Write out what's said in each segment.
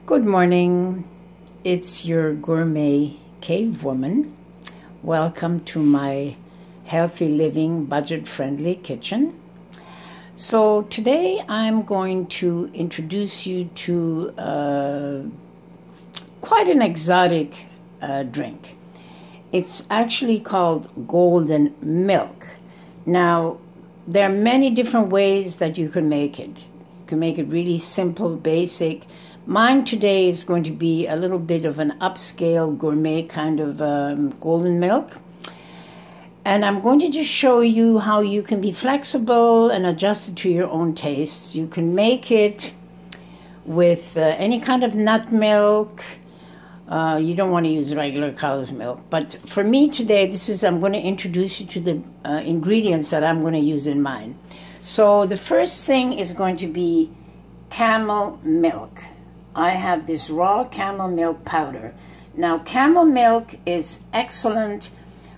Good morning. It's your gourmet cave woman. Welcome to my healthy living, budget-friendly kitchen. So today I'm going to introduce you to quite an exotic drink. It's actually called golden milk. Now, there are many different ways that you can make it. You can make it really simple, basic. Mine today is going to be a little bit of an upscale gourmet kind of golden milk. And I'm going to just show you how you can be flexible and adjust it to your own tastes. You can make it with any kind of nut milk. You don't want to use regular cow's milk. But for me today, I'm going to introduce you to the ingredients that I'm going to use in mine. So the first thing is going to be camel milk. I have this raw camel milk powder. Now, camel milk is excellent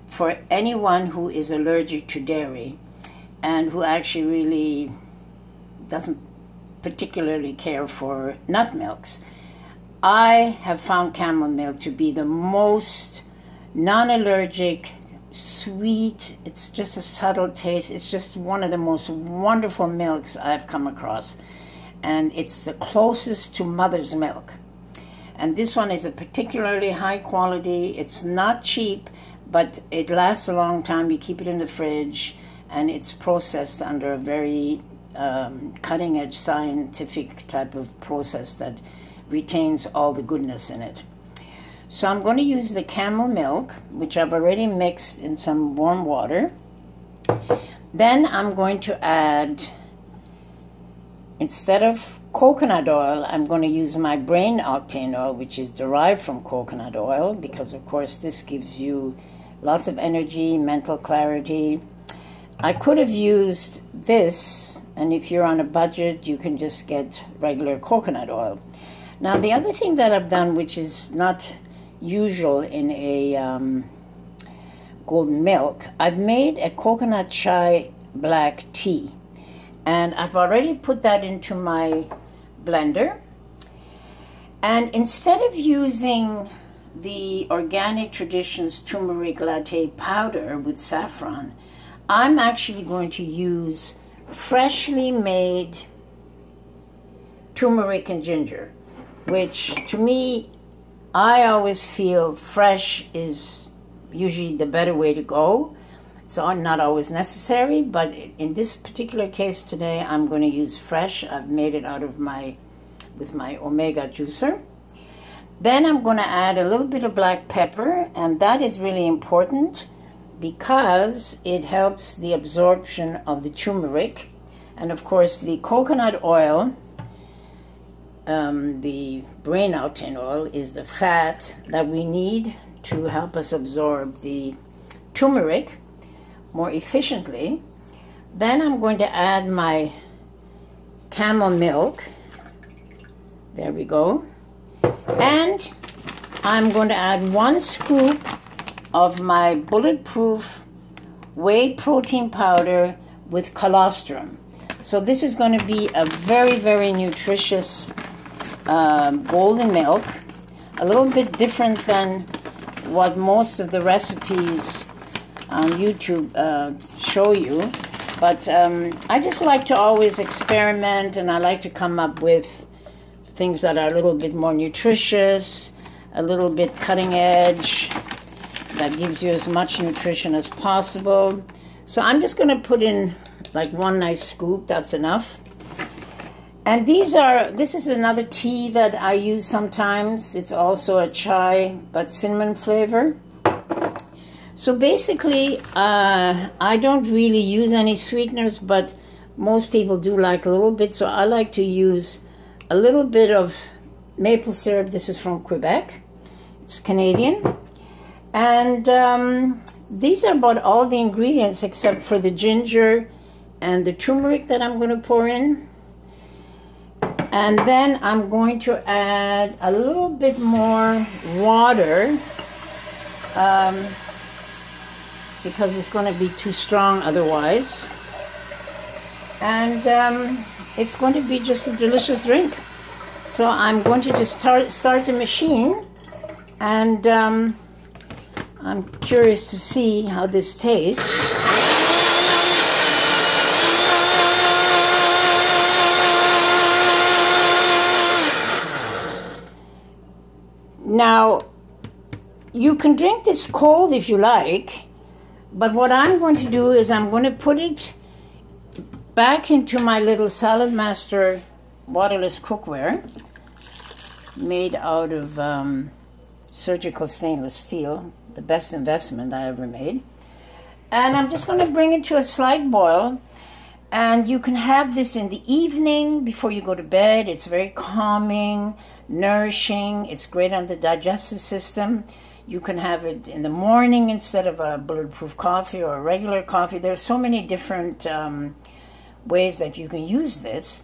for anyone who is allergic to dairy and who actually really doesn't particularly care for nut milks. I have found camel milk to be the most non-allergic, sweet, it's just a subtle taste. It's just one of the most wonderful milks I've come across. And it's the closest to mother's milk. And this one is a particularly high quality. It's not cheap, but it lasts a long time. You keep it in the fridge, and it's processed under a very cutting-edge scientific type of process that retains all the goodness in it. So I'm going to use the camel milk, which I've already mixed in some warm water. Then I'm going to add, instead of coconut oil, I'm going to use my brain octane oil, which is derived from coconut oil, because of course this gives you lots of energy, mental clarity. I could have used this, and if you're on a budget, you can just get regular coconut oil. Now, the other thing that I've done, which is not usual in a golden milk, I've made a coconut chai black tea. And I've already put that into my blender. And instead of using the Organic Traditions turmeric latte powder with saffron, I'm actually going to use freshly made turmeric and ginger, which to me, I always feel fresh is usually the better way to go. It's not always necessary, but in this particular case today, I'm going to use fresh. I've made it out of with my omega juicer. Then I'm going to add a little bit of black pepper, and that is really important because it helps the absorption of the turmeric. And of course, the coconut oil, the brain octane oil, is the fat that we need to help us absorb the turmeric more efficiently. Then I'm going to add my camel milk. There we go. And I'm going to add 1 scoop of my Bulletproof Whey protein powder with colostrum. So this is going to be a very, very nutritious golden milk. A little bit different than what most of the recipes on YouTube show you, but I just like to always experiment, and I like to come up with things that are a little bit more nutritious, a little bit cutting edge, that gives you as much nutrition as possible. So I'm just going to put in like 1 nice scoop. That's enough. And this is another tea that I use sometimes. It's also a chai, but cinnamon flavor. So basically, I don't really use any sweeteners, but most people do like a little bit. So I like to use a little bit of maple syrup. This is from Quebec. It's Canadian. And these are about all the ingredients except for the ginger and the turmeric that I'm going to pour in. And then I'm going to add a little bit more water because it's going to be too strong otherwise. And it's going to be just a delicious drink. So I'm going to just start the machine, and I'm curious to see how this tastes. Now, you can drink this cold if you like, but what I'm going to do is I'm going to put it back into my little Salad Master waterless cookware made out of surgical stainless steel, the best investment I ever made. And I'm just going to bring it to a slight boil, and you can have this in the evening before you go to bed. It's very calming, nourishing. It's great on the digestive system. You can have it in the morning instead of a bulletproof coffee or a regular coffee. There are so many different ways that you can use this.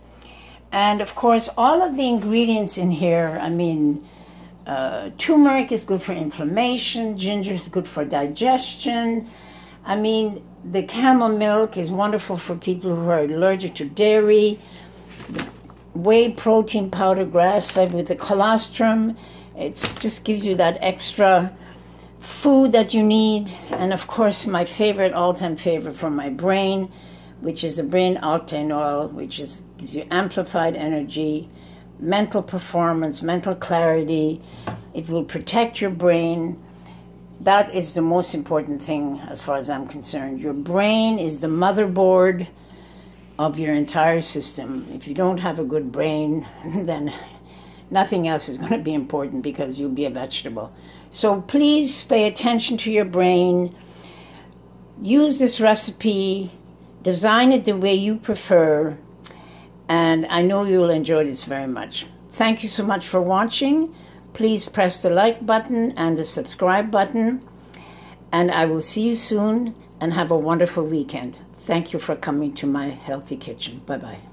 And of course, all of the ingredients in here, I mean, turmeric is good for inflammation, ginger is good for digestion. I mean, the camel milk is wonderful for people who are allergic to dairy. Whey protein powder, grass-fed with the colostrum. It just gives you that extra food that you need. And of course, my favorite, all-time favorite for my brain, which is the brain Octane oil, which gives you amplified energy, mental performance, mental clarity. It will protect your brain. That is the most important thing as far as I'm concerned. Your brain is the motherboard of your entire system. If you don't have a good brain, then nothing else is going to be important because you'll be a vegetable. So please pay attention to your brain. Use this recipe. Design it the way you prefer. And I know you'll enjoy this very much. Thank you so much for watching. Please press the like button and the subscribe button. And I will see you soon, and have a wonderful weekend. Thank you for coming to my healthy kitchen. Bye-bye.